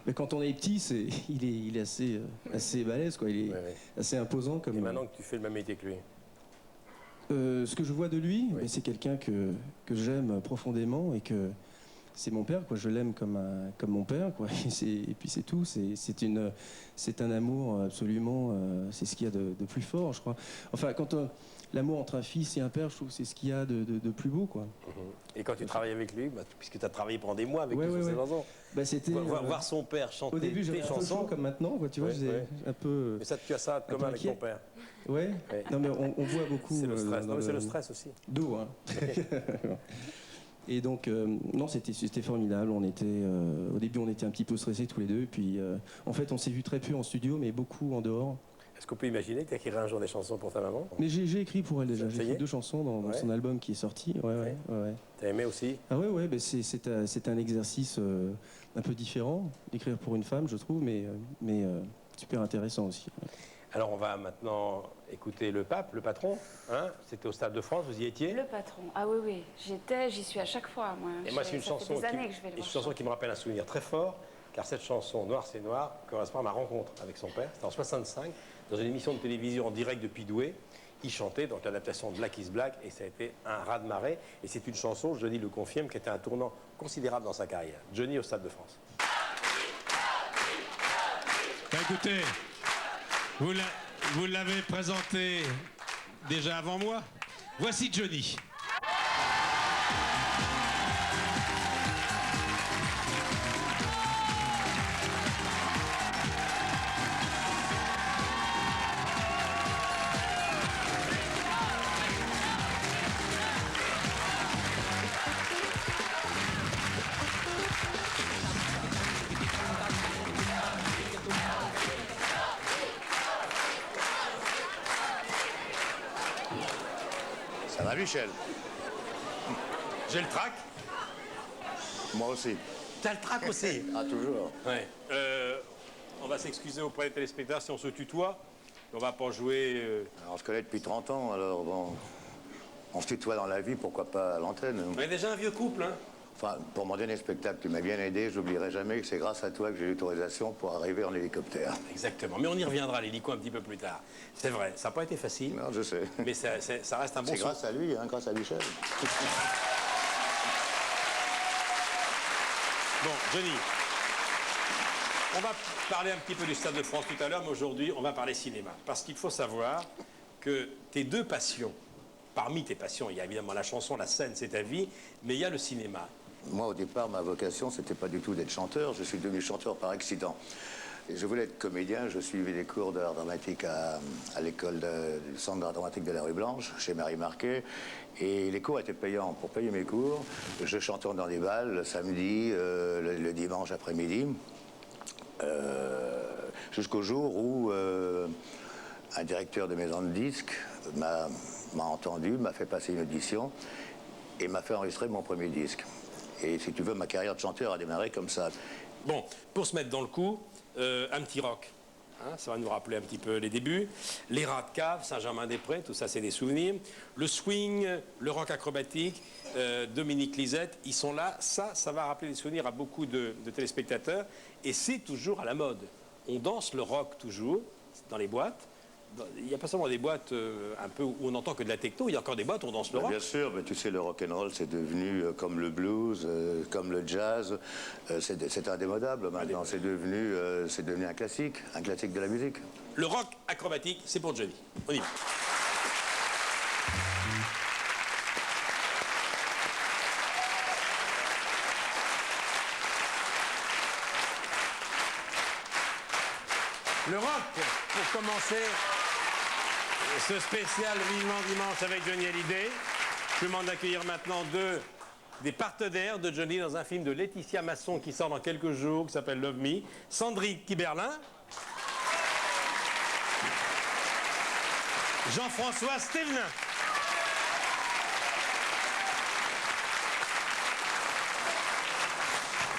Mais quand on est petit, il est assez balèze, quoi. Il est assez imposant. Comme, et maintenant que tu fais le même métier que lui? Ce que je vois de lui, c'est quelqu'un que j'aime profondément et que c'est mon père, quoi. Je l'aime comme mon père, quoi. Et puis c'est tout. C'est un amour absolument. C'est ce qu'il y a de plus fort, je crois. Enfin, quand l'amour entre un fils et un père, je trouve que c'est ce qu'il y a de plus beau, quoi. Et quand tu travailles avec lui, puisque tu as travaillé pendant des mois avec lui sur ses chansons, c'était voir son père chanter au début, j'avais tes un peu chansons chaud comme maintenant, quoi. Tu vois, un peu. Mais ça, tu as ça de commun avec ton père. Ouais. Non, mais on voit beaucoup. C'est le stress. C'est le stress aussi. D'eau, hein. Et donc, non, c'était formidable. Au début, on était un petit peu stressés tous les deux. Puis, en fait, on s'est vu très peu en studio, mais beaucoup en dehors. Est-ce qu'on peut imaginer que tu écrirais un jour des chansons pour ta maman? Mais j'ai écrit pour elle déjà. J'ai écrit 2 chansons dans son album qui est sorti. Ouais. T'as aimé aussi? Ah ouais, c'est un exercice un peu différent d'écrire pour une femme, je trouve, mais super intéressant aussi. Alors on va maintenant écouter le pape, le patron. Hein, c'était au Stade de France, vous y étiez? Le patron, ah oui, j'y suis à chaque fois. Moi, et moi c'est une chanson qui me rappelle un souvenir très fort, car cette chanson, Noir c'est noir, correspond à ma rencontre avec son père. C'était en 65, dans une émission de télévision en direct depuis Douai. Il chantait donc l'adaptation de Black is Black, et ça a été un raz-de-marée. Et c'est une chanson, Johnny le confirme, qui était un tournant considérable dans sa carrière. Johnny au Stade de France. Écoutez, vous l'avez présenté déjà avant moi. Voici Johnny. Ça va, Michel? J'ai le trac. Moi aussi. T'as le trac aussi? Ah, toujours. Ouais. On va s'excuser auprès des téléspectateurs si on se tutoie. On va pas jouer... Alors, on se connaît depuis 30 ans, alors bon... On se tutoie dans la vie, pourquoi pas à l'antenne? On est déjà un vieux couple, hein? Enfin, pour mon dernier spectacle, tu m'as bien aidé, j'oublierai jamais que c'est grâce à toi que j'ai l'autorisation pour arriver en hélicoptère. Exactement, mais on y reviendra, l'hélico, un petit peu plus tard. C'est vrai, ça n'a pas été facile. Non, je sais. Mais ça reste un bon... C'est grâce à lui, hein, grâce à Michel. Bon, Johnny, on va parler un petit peu du Stade de France tout à l'heure, mais aujourd'hui, on va parler cinéma. Parce qu'il faut savoir que tes 2 passions, parmi tes passions, il y a évidemment la chanson, la scène, c'est ta vie, mais il y a le cinéma. Moi, au départ, ma vocation, c'était pas du tout d'être chanteur. Je suis devenu chanteur par accident. Et je voulais être comédien. Je suivais des cours d'art dramatique à l'école du Centre d'art dramatique de la rue Blanche, chez Marie Marquet. Et les cours étaient payants. Pour payer mes cours, je chantais dans des balles le samedi, le dimanche après-midi, jusqu'au jour où un directeur de maison de disques m'a entendu, m'a fait passer une audition et m'a fait enregistrer mon premier disque. Et si tu veux, ma carrière de chanteur a démarré comme ça. Bon, pour se mettre dans le coup, un petit rock. Hein, ça va nous rappeler un petit peu les débuts. Les rats de cave, Saint-Germain-des-Prés, tout ça c'est des souvenirs. Le swing, le rock acrobatique, Dominique Lisette, ils sont là. Ça va rappeler des souvenirs à beaucoup de téléspectateurs. Et c'est toujours à la mode. On danse le rock toujours dans les boîtes. Il n'y a pas seulement des boîtes un peu où on n'entend que de la techno, il y a encore des boîtes où on danse le rock. Bien sûr, mais tu sais, le rock'n'roll, c'est devenu comme le blues, comme le jazz. C'est indémodable maintenant. C'est devenu un classique de la musique. Le rock acrobatique, c'est pour Johnny. On y va. Le rock, pour commencer ce spécial Vivement Dimanche avec Johnny Hallyday. Je demande d'accueillir maintenant 2 des partenaires de Johnny dans un film de Laetitia Masson qui sort dans quelques jours, qui s'appelle Love Me. Sandrine Kiberlin. Jean-François Stévenin.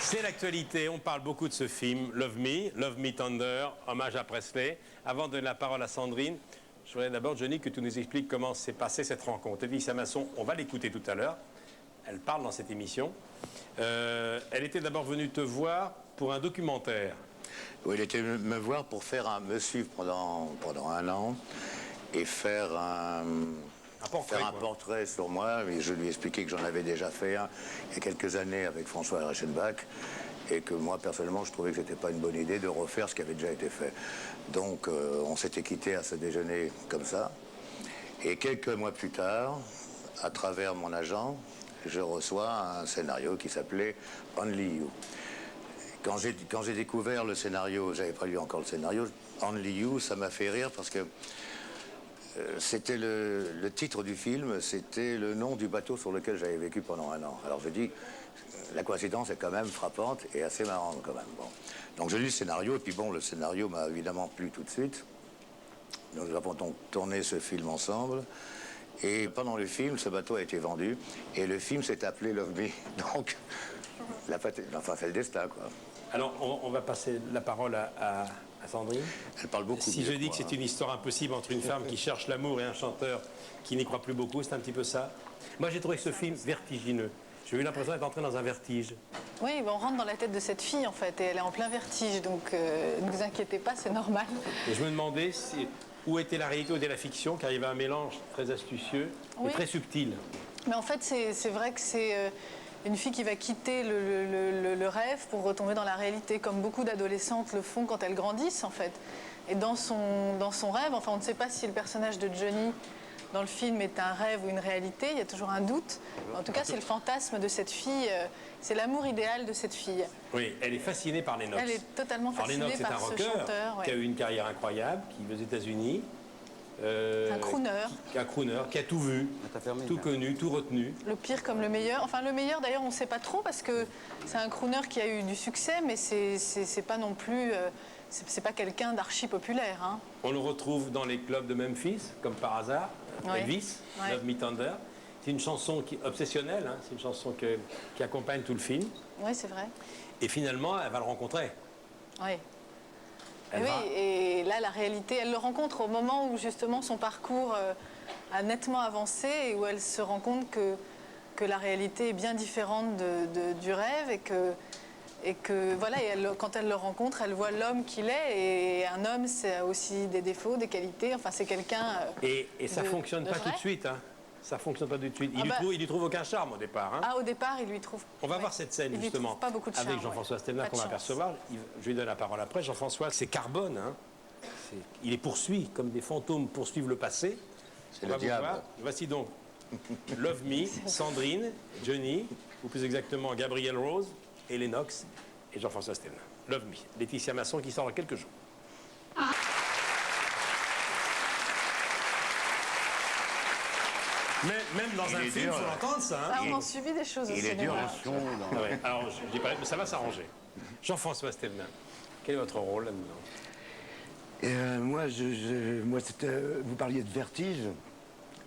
C'est l'actualité, on parle beaucoup de ce film, Love Me Tender, hommage à Presley. Avant de donner la parole à Sandrine, je voudrais d'abord, Johnny, que tu nous expliques comment s'est passée cette rencontre. Laetitia Masson, on va l'écouter tout à l'heure, elle parle dans cette émission. Elle était d'abord venue te voir pour un documentaire. Oui, il était me voir pour me suivre pendant un an et faire un portrait sur moi. Et je lui ai expliqué que j'en avais déjà fait un il y a quelques années avec François Reichenbach et que moi, personnellement, je trouvais que c'était pas une bonne idée de refaire ce qui avait déjà été fait. Donc, on s'était quitté à ce déjeuner comme ça. Et quelques mois plus tard, à travers mon agent, je reçois un scénario qui s'appelait Only You. Quand j'ai découvert le scénario, j'avais pas lu encore le scénario, Only You, ça m'a fait rire parce que c'était le titre du film, c'était le nom du bateau sur lequel j'avais vécu pendant un an. Alors je dis, la coïncidence est quand même frappante et assez marrante quand même. Bon. Donc j'ai lu le scénario et puis bon, le scénario m'a évidemment plu tout de suite. Donc nous avons donc tourné ce film ensemble. Et pendant le film, ce bateau a été vendu et le film s'est appelé Love Me. Donc, c'est le destin, quoi. Alors, on va passer la parole à Sandrine. Elle parle beaucoup. Si je dis que c'est une histoire impossible entre une femme qui cherche l'amour et un chanteur qui n'y croit plus beaucoup, c'est un petit peu ça. Moi, j'ai trouvé ce film vertigineux. J'ai eu l'impression d'être entré dans un vertige. Oui, on rentre dans la tête de cette fille, en fait, et elle est en plein vertige, donc ne vous inquiétez pas, c'est normal. Et je me demandais où était la réalité, où était la fiction, car il y avait un mélange très astucieux et très subtil. Mais en fait, c'est vrai que c'est une fille qui va quitter le rêve pour retomber dans la réalité, comme beaucoup d'adolescentes le font quand elles grandissent, en fait. Et dans son rêve, enfin, on ne sait pas si le personnage de Johnny dans le film est un rêve ou une réalité, il y a toujours un doute. En tout cas, c'est le fantasme de cette fille, c'est l'amour idéal de cette fille. Oui, elle est fascinée par Lennox. Elle est totalement fascinée par ce chanteur. Lennox est un rocker qui a eu une carrière incroyable, qui vit aux États-Unis. Un crooner. Un crooner qui a tout vu, tout connu, tout retenu. Le pire comme le meilleur. Enfin, le meilleur, d'ailleurs, on ne sait pas trop parce que c'est un crooner qui a eu du succès, mais c'est pas non plus... c'est pas quelqu'un d'archi populaire. Hein. On le retrouve dans les clubs de Memphis, comme par hasard. Oui. Elvis, Love Me Tender. C'est une chanson obsessionnelle, hein. C'est une chanson qui accompagne tout le film. Oui, c'est vrai. Et finalement, elle va le rencontrer. Oui. Et là, la réalité, elle le rencontre au moment où justement son parcours a nettement avancé et où elle se rend compte que la réalité est bien différente du rêve et que voilà, quand elle le rencontre, elle voit l'homme qu'il est et un homme, c'est aussi des défauts, des qualités. Enfin, c'est quelqu'un. Et ça fonctionne pas tout de suite, hein. Ça fonctionne pas tout de suite. Il lui trouve aucun charme au départ. Hein. Ah, au départ, il lui trouve. On va voir cette scène justement pas beaucoup de charme, avec Jean-François Stelna qu'on va apercevoir. Je lui donne la parole après. Jean-François, c'est Carbone. Hein. Il les poursuit comme des fantômes poursuivent le passé. C'est le diable. Voici donc Love Me, Sandrine, Johnny, ou plus exactement Gabrielle Rose, et Lennox et Jean-François Stelna. Love Me, Laetitia Masson qui sort dans quelques jours. Même dans un film, il faut l'entendre ça. Hein. Ah, on a suivi des choses au cinéma. Il est dur en son. Ouais, alors, je dis pas, mais ça va s'arranger. Jean-François Stelna, quel est votre rôle là-dedans? Moi, vous parliez de vertige.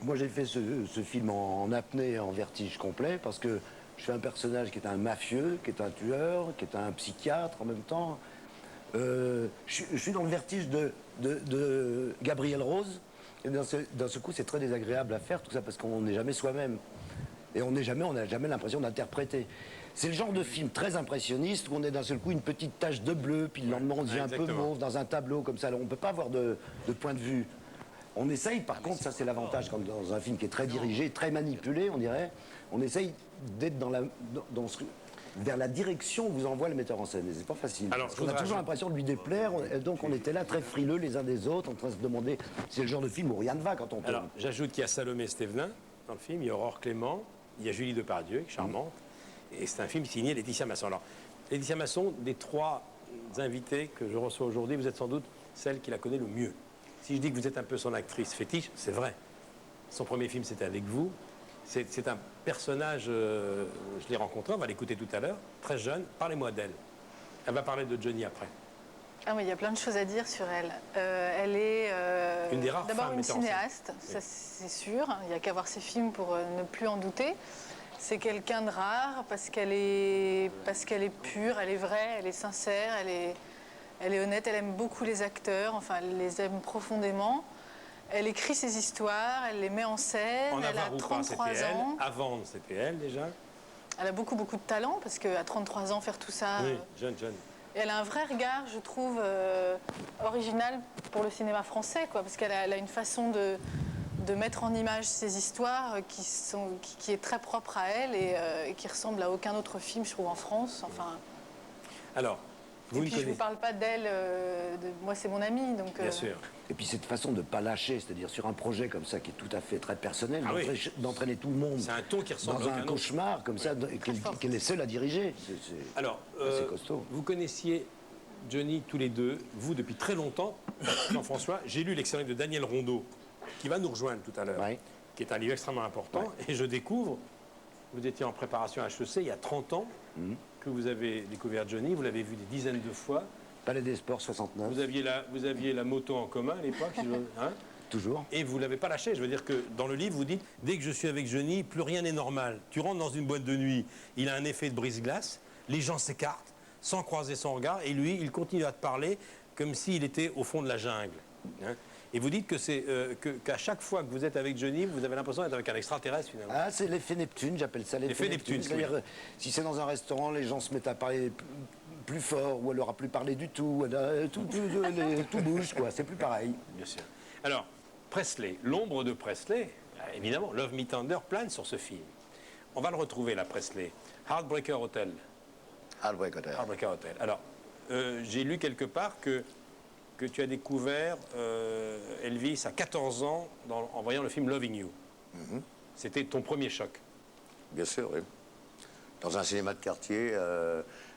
Moi, j'ai fait ce film en apnée, en vertige complet, parce que je fais un personnage qui est un mafieux, qui est un tueur, qui est un psychiatre en même temps. Je suis dans le vertige de Gabrielle Rose. Et dans ce coup, c'est très désagréable à faire, tout ça, parce qu'on n'est jamais soi-même. Et on n'a jamais l'impression d'interpréter. C'est le genre de film très impressionniste où on est d'un seul coup une petite tache de bleu, puis le lendemain on devient un peu mauve dans un tableau comme ça. Alors, on ne peut pas avoir de point de vue. On essaye, par contre, ça c'est l'avantage quand dans un film qui est très dirigé, très manipulé, on dirait, on essaye d'être vers la direction où vous envoie le metteur en scène. Et c'est pas facile. Alors, parce qu'on a toujours l'impression de lui déplaire. Donc on était là très frileux les uns des autres, en train de se demander si c'est le genre de film où rien ne va quand on tourne. Alors, j'ajoute qu'il y a Salomé Stévenin dans le film, il y a Aurore Clément, il y a Julie Depardieu, qui est charmante. Et c'est un film signé Laetitia Masson. Alors, Laetitia Masson, des trois invités que je reçois aujourd'hui, vous êtes sans doute celle qui la connaît le mieux. Si je dis que vous êtes un peu son actrice fétiche, c'est vrai. Son premier film, c'était avec vous. C'est un personnage, je l'ai rencontré, on va l'écouter tout à l'heure, très jeune. Parlez-moi d'elle. Elle va parler de Johnny après. Ah oui, il y a plein de choses à dire sur elle. Elle est une des rares d'abord femmes une cinéaste, ça c'est sûr. Il n'y a qu'à voir ses films pour ne plus en douter. C'est quelqu'un de rare parce qu'elle est pure, elle est vraie, elle est sincère, elle est honnête, elle aime beaucoup les acteurs, enfin elle les aime profondément. Elle écrit ses histoires, elle les met en scène, elle a 33 ans. Avant, c'était elle déjà. Elle a beaucoup de talent parce qu'à 33 ans, faire tout ça... Oui, jeune. Et elle a un vrai regard, je trouve, original pour le cinéma français, quoi, parce qu'elle a une façon de mettre en image ces histoires qui est très propre à elle et qui ressemble à aucun autre film, je trouve, en France. Enfin. Alors, vous et puis je ne vous parle pas d'elle, moi c'est mon amie, donc. Bien sûr. Et puis cette façon de ne pas lâcher, c'est-à-dire sur un projet comme ça qui est tout à fait très personnel, Ah oui. d'entraîner tout le monde C'est un ton qui ressemble dans à un aucun autre. cauchemar comme ça, qu'elle est seule à diriger. Alors, c'est costaud. vous connaissiez Johnny tous les deux, vous depuis très longtemps, Jean-François. J'ai lu l'excellent livre de Daniel Rondeau, qui va nous rejoindre tout à l'heure, Ouais. qui est un livre extrêmement important. Ouais. Et je découvre, vous étiez en préparation à HEC il y a 30 ans, que vous avez découvert Johnny, vous l'avez vu des dizaines de fois. Palais des Sports 69, Vous aviez la moto en commun à l'époque, hein, toujours. et vous ne l'avez pas lâché. Je veux dire que dans le livre, vous dites, dès que je suis avec Johnny, plus rien n'est normal. Tu rentres dans une boîte de nuit, il a un effet de brise-glace, les gens s'écartent sans croiser son regard, et lui, il continue à te parler comme s'il était au fond de la jungle. Hein. Et vous dites que c'est qu'à chaque fois que vous êtes avec Johnny, vous avez l'impression d'être avec un extraterrestre finalement. Ah, c'est l'effet Neptune, j'appelle ça L'effet Neptune, C'est-à-dire, si c'est dans un restaurant, les gens se mettent à parler plus fort, ou elle n'aura plus parlé du tout, tout bouge, quoi, c'est plus pareil. Bien sûr. Alors, Presley, l'ombre de Presley, évidemment, Love Me Tender plane sur ce film. On va le retrouver là, Presley. Heartbreaker Hotel. Heartbreaker Hotel. Alors, j'ai lu quelque part que tu as découvert Elvis à 14 ans en voyant le film Loving You. C'était ton premier choc. Bien sûr, oui. Dans un cinéma de quartier,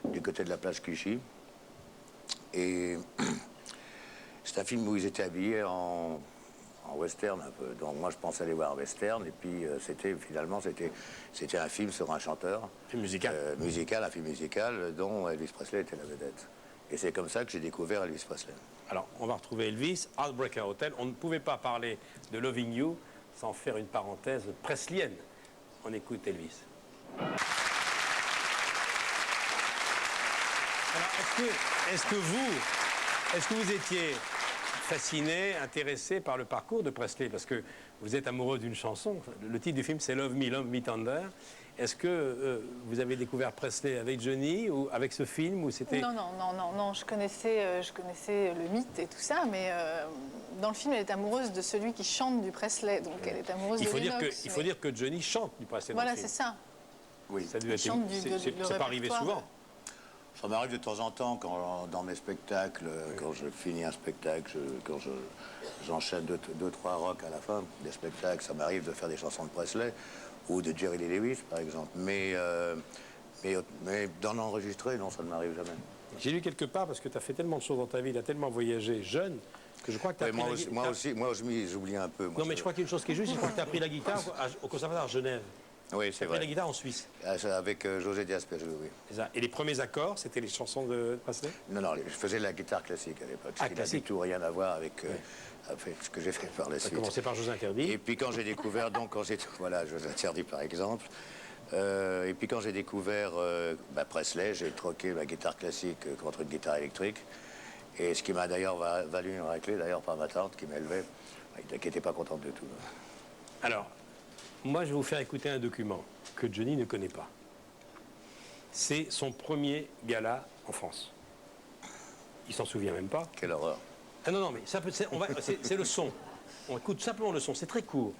du côté de la plage Clichy. Et c'est un film où ils étaient habillés en western un peu. Donc moi, je pensais aller voir un western. Et puis, c'était un film sur un chanteur. Film musical. Un film musical dont Elvis Presley était la vedette. Et c'est comme ça que j'ai découvert Elvis Presley. Alors, on va retrouver Elvis, Heartbreaker Hotel. On ne pouvait pas parler de Loving You sans faire une parenthèse presleyenne. On écoute Elvis. Alors, est-ce que vous étiez fasciné, intéressé par le parcours de Presley? Parce que vous êtes amoureux d'une chanson. Le titre du film, c'est Love Me Tender. Est-ce que vous avez découvert Presley avec Johnny ou avec ce film ou c'était... Non, je connaissais le mythe et tout ça, mais dans le film, elle est amoureuse de celui qui chante du Presley, donc elle est amoureuse de Lennox. Il faut dire que Johnny chante du Presley dans Voilà, le film. c'est ça. Oui. Ça a dû être... chante C'est pas arrivé souvent. Ça m'arrive de temps en temps dans mes spectacles, quand je finis un spectacle, quand j'enchaîne deux, trois rocks à la fin des spectacles, ça m'arrive de faire des chansons de Presley ou de Jerry Lee Lewis, par exemple. Mais d'en enregistrer, non, ça ne m'arrive jamais. J'ai lu quelque part, parce que tu as fait tellement de choses dans ta vie, tu as tellement voyagé jeune, que je crois que tu as Moi aussi, j'oublie un peu. Non, mais je crois qu'il y a une chose qui est juste, je crois que tu as appris la guitare au Conservatoire de Genève. Oui, c'est Tu as appris vrai. la guitare en Suisse. Avec José Diaz-Pérez, oui. C'est ça. Et les premiers accords, c'était les chansons de Presley? Non, je faisais de la guitare classique à l'époque. Ah, Ce qui n'a du classique. tout rien à voir avec ce que j'ai fait par la Ça a suite. commencé par José Interdit. Et puis quand j'ai découvert, voilà, José Interdit par exemple. Et puis quand j'ai découvert Presley, j'ai troqué ma guitare classique contre une guitare électrique. Et ce qui m'a d'ailleurs valu une raclée d'ailleurs par ma tante qui m'élevait, qui n'était pas contente du tout. Alors, moi, je vais vous faire écouter un document que Johnny ne connaît pas. C'est son premier gala en France. Il s'en souvient même pas. Quelle horreur. Ah non, mais c'est le son. On écoute simplement le son, c'est très court.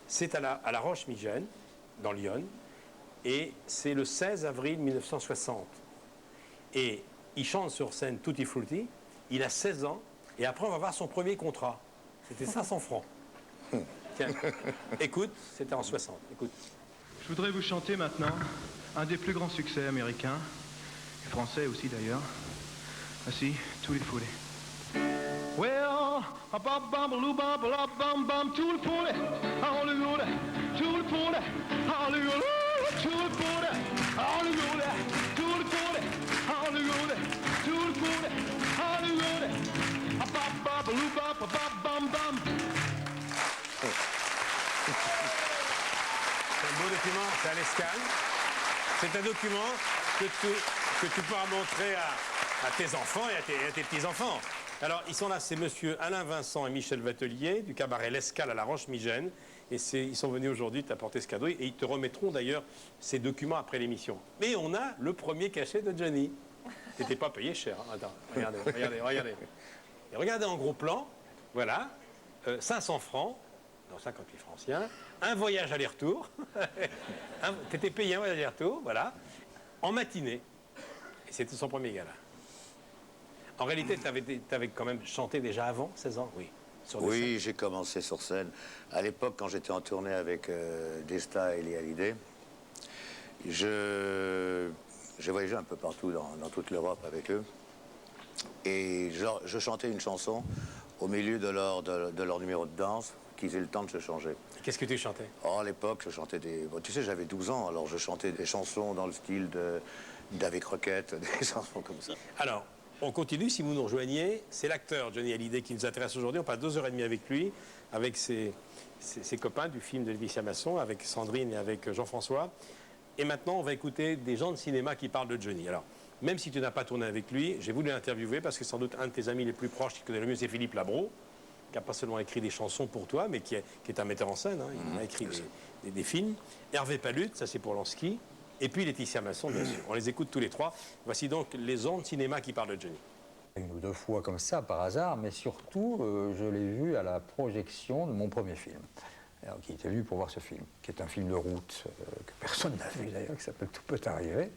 C'est à la Roche-Migène, dans Lyon, et c'est le 16 avril 1960. Et il chante sur scène Tutti Frutti, il a 16 ans, et après on va voir son premier contrat. C'était 500 francs. Tiens, écoute, c'était en 60, écoute. Je voudrais vous chanter maintenant un des plus grands succès américains, et français aussi d'ailleurs. Voici Tutti Frutti. Well, a bum bum loo bum bum bum tutti frutti, Hollywood, tutti frutti, Hollywood, tutti frutti, Hollywood, tutti frutti, Hollywood, tutti frutti, Hollywood, a bum bum loo bum bum. C'est un beau document, c'est à l'Escale. C'est un document que tu pourras montrer à tes enfants et à tes petits-enfants. Alors, ils sont là, c'est monsieur Alain Vincent et Michel Vatelier du cabaret L'Escale à la Roche-Migène. Et ils sont venus aujourd'hui t'apporter ce cadeau. Et ils te remettront d'ailleurs ces documents après l'émission. Mais on a le premier cachet de Johnny. T'étais pas payé cher. Hein. Attends, regardez. Et regardez en gros plan, voilà, 500 francs, non 58 francs anciens, un voyage aller-retour. T'étais payé un voyage aller-retour, voilà, en matinée. Et c'était son premier gala. En réalité, t'avais quand même chanté déjà avant 16 ans, oui. Oui, j'ai commencé sur scène. À l'époque, quand j'étais en tournée avec Desta et Léa Hallyday, j'ai voyagé un peu partout dans toute l'Europe avec eux. Et je chantais une chanson au milieu de leur numéro de danse, qu'ils aient le temps de se changer. Qu'est-ce que tu chantais? À l'époque, je chantais des... Bon, tu sais, j'avais 12 ans, alors je chantais des chansons dans le style d'Avec Roquette, des chansons comme ça. Alors, on continue, si vous nous rejoignez. C'est l'acteur Johnny Hallyday qui nous intéresse aujourd'hui. On passe 2h30 avec lui, avec ses copains du film de Laetitia Masson, avec Sandrine et avec Jean-François. Et maintenant, on va écouter des gens de cinéma qui parlent de Johnny. Alors, même si tu n'as pas tourné avec lui, j'ai voulu l'interviewer parce que sans doute un de tes amis les plus proches qui connaît le mieux, c'est Philippe Labro, qui n'a pas seulement écrit des chansons pour toi, mais qui est un metteur en scène. Hein. Il a écrit des films. Hervé Pallutte, ça c'est pour Lansky. Et puis Laetitia Masson, bien sûr. On les écoute tous les trois. Voici donc les ondes cinéma qui parlent de Johnny. Une ou deux fois comme ça, par hasard, mais surtout, je l'ai vu à la projection de mon premier film. Alors, qui était venu pour voir ce film, qui est un film de route que personne n'a vu d'ailleurs, qui s'appelle Tout peut arriver.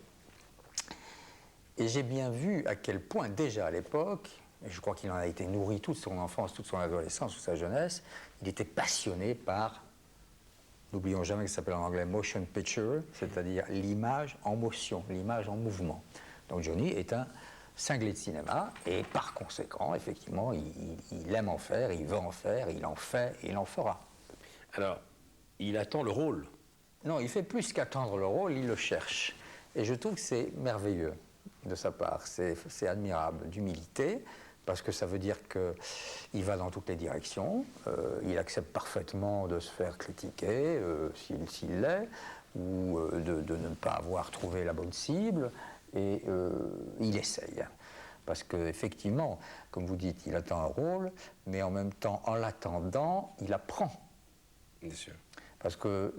Et j'ai bien vu à quel point, déjà à l'époque, et je crois qu'il en a été nourri toute son enfance, toute son adolescence, toute sa jeunesse, il était passionné par, n'oublions jamais que ça s'appelle en anglais motion picture, c'est-à-dire l'image en motion, l'image en mouvement. Donc Johnny est un cinglé de cinéma et par conséquent, effectivement, il aime en faire, il veut en faire, il en fait et il en fera. Alors, il attend le rôle. Non, il fait plus qu'attendre le rôle, il le cherche. Et je trouve que c'est merveilleux de sa part, c'est admirable d'humilité, parce que ça veut dire qu'il va dans toutes les directions, il accepte parfaitement de se faire critiquer, s'il l'est, ou de ne pas avoir trouvé la bonne cible, et il essaye. Parce qu'effectivement, comme vous dites, il attend un rôle, mais en même temps, en l'attendant, il apprend. Bien sûr. Parce que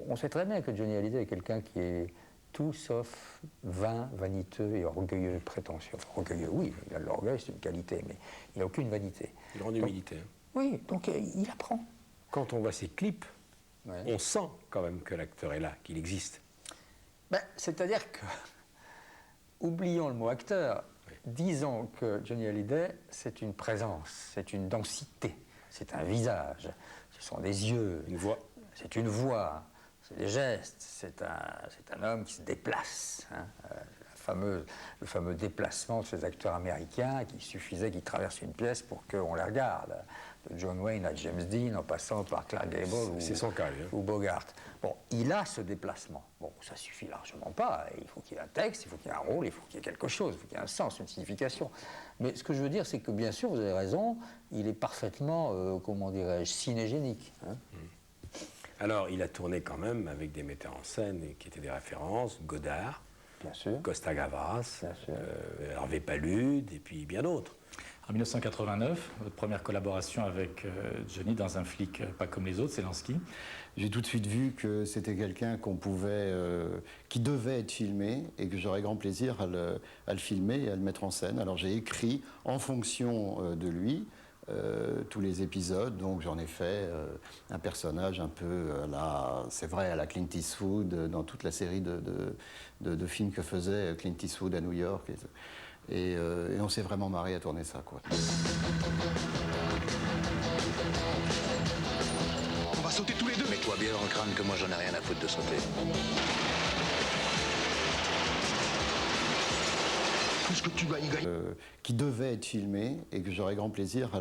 on sait très bien que Johnny Hallyday est quelqu'un qui est tout sauf vain, vaniteux et orgueilleux, prétentieux. Enfin, orgueilleux, oui, il a de l'orgueil, c'est une qualité, mais il n'a aucune vanité. Grande humilité. Oui, donc il apprend. Quand on voit ses clips, Ouais. on sent quand même que l'acteur est là, qu'il existe. Ben, c'est-à-dire que, oublions le mot acteur, disons que Johnny Hallyday, c'est une présence, c'est une densité, c'est un visage, ce sont des yeux, Une voix. c'est une voix, c'est des gestes, c'est un homme qui se déplace. Hein, le fameux déplacement de ces acteurs américains qu'il suffisait qu'ils traversent une pièce pour qu'on les regarde. De John Wayne à James Dean, en passant par Clark Gable son cas, lui, hein. ou Bogart. Bon, il a ce déplacement. Bon, ça suffit largement pas. Il faut qu'il y ait un texte, il faut qu'il y ait un rôle, il faut qu'il y ait quelque chose, il faut qu'il y ait un sens, une signification. Mais ce que je veux dire, c'est que bien sûr, vous avez raison, il est parfaitement, comment dirais-je, cinégénique. Hein. Alors, il a tourné quand même avec des metteurs en scène qui étaient des références, Godard, Bien sûr. Costa Gavras, Bien sûr. Hervé Pallude et puis bien d'autres. En 1989, votre première collaboration avec Johnny dans un flic pas comme les autres, c'est Lansky. J'ai tout de suite vu que c'était quelqu'un qui devait être filmé et que j'aurais grand plaisir à le filmer et à le mettre en scène. Alors j'ai écrit en fonction de lui tous les épisodes, donc j'en ai fait un personnage un peu c'est vrai, à la Clint Eastwood, dans toute la série de films que faisait Clint Eastwood à New York. Et on s'est vraiment marré à tourner ça, quoi. On va sauter tous les deux. Mets-toi bien dans le crâne que moi j'en ai rien à foutre de sauter. Tout ce que tu vas y gagner. Qui devait être filmé et que j'aurais grand plaisir à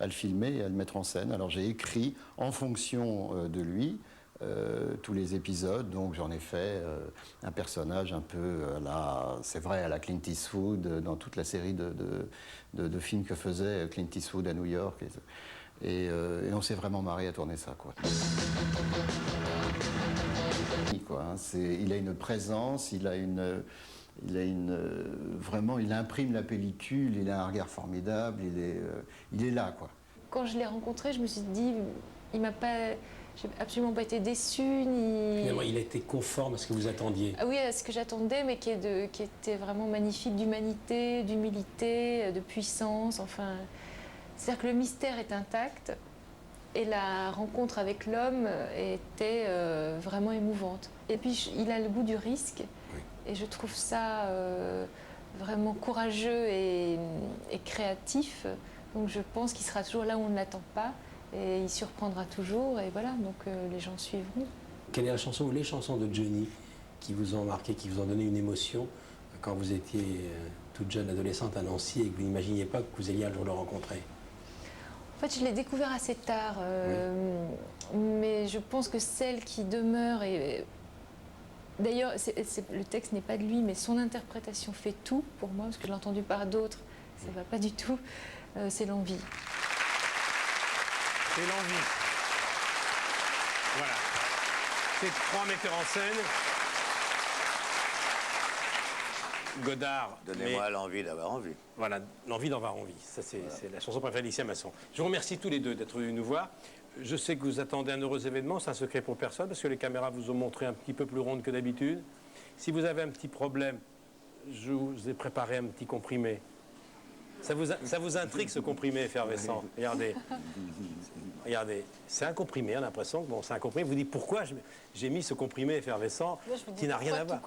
le filmer et à le mettre en scène. Alors j'ai écrit en fonction de lui tous les épisodes, donc j'en ai fait un personnage un peu c'est vrai, à la Clint Eastwood, dans toute la série de films que faisait Clint Eastwood à New York. Et on s'est vraiment marré à tourner ça, quoi. Il a une présence, vraiment, il imprime la pellicule, il a un regard formidable, il est là, quoi. Quand je l'ai rencontré, je me suis dit, il m'a pas j'ai absolument pas été déçue. Ni... Finalement, il a été conforme à ce que vous attendiez. Ah oui, à ce que j'attendais, mais qui était vraiment magnifique, d'humanité, d'humilité, de puissance. Enfin, c'est-à-dire que le mystère est intact et la rencontre avec l'homme était vraiment émouvante. Et puis, il a le goût du risque, et je trouve ça vraiment courageux et créatif. Donc, je pense qu'il sera toujours là où on ne l'attend pas. Et il surprendra toujours, et voilà, donc les gens suivront. Quelle est la chanson ou les chansons de Johnny qui vous ont marqué, qui vous ont donné une émotion quand vous étiez toute jeune adolescente à Nancy et que vous n'imaginiez pas que vous alliez un jour le rencontrer? En fait, je l'ai découvert assez tard, mais je pense que celle qui demeure, et d'ailleurs, le texte n'est pas de lui, mais son interprétation fait tout pour moi, parce que je l'ai entendu par d'autres, ça ne va pas du tout, c'est l'envie. C'est l'envie. Voilà. C'est 3 metteurs en scène. Godard. Donnez-moi l'envie d'avoir envie. Voilà, l'envie d'avoir envie. Ça, c'est la chanson préférée d'Alicia Masson. Je vous remercie tous les deux d'être venus nous voir. Je sais que vous attendez un heureux événement, c'est un secret pour personne, parce que les caméras vous ont montré un petit peu plus ronde que d'habitude. Si vous avez un petit problème, je vous ai préparé un petit comprimé. Ça vous intrigue, ce comprimé effervescent? Regardez. Regardez, c'est un comprimé, on a l'impression que bon, c'est un comprimé. Vous dites pourquoi j'ai mis ce comprimé effervescent qui n'a rien à voir.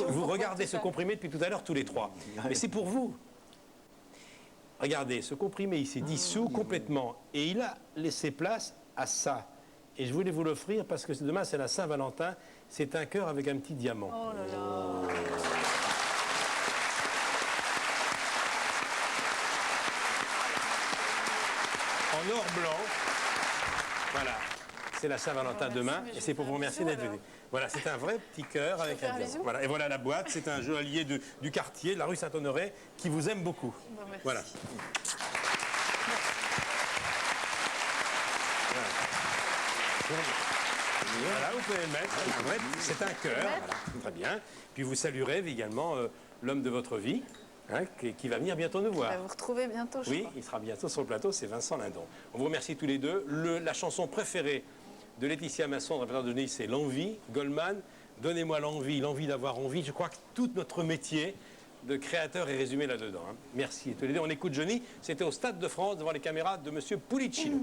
Vous regardez ce comprimé depuis tout à l'heure tous les trois. Mais c'est pour vous. Regardez, ce comprimé, il s'est dissous complètement et il a laissé place à ça. Et je voulais vous l'offrir parce que demain, c'est la Saint-Valentin. C'est un cœur avec un petit diamant. Oh là là. En or blanc. Voilà. C'est la Saint-Valentin demain et c'est pour vous remercier d'être venu. Voilà, c'est un vrai petit cœur avec un diamant. Voilà. Et voilà la boîte, c'est un joaillier du quartier, de la rue Saint-Honoré, qui vous aime beaucoup. Voilà. Voilà, vous pouvez le mettre. C'est un cœur. Voilà. Très bien. Puis vous saluerez également l'homme de votre vie. Hein, qui va venir bientôt nous voir. On va vous retrouver bientôt, je crois. Il sera bientôt sur le plateau, c'est Vincent Lindon. On vous remercie tous les deux. La chanson préférée de Laetitia Masson, répertoire de Johnny, c'est L'envie, Goldman. Donnez-moi l'envie d'avoir envie. Je crois que tout notre métier de créateur est résumé là-dedans. Hein. Merci tous les deux. On écoute Johnny. C'était au Stade de France devant les caméras de M. Pulicino.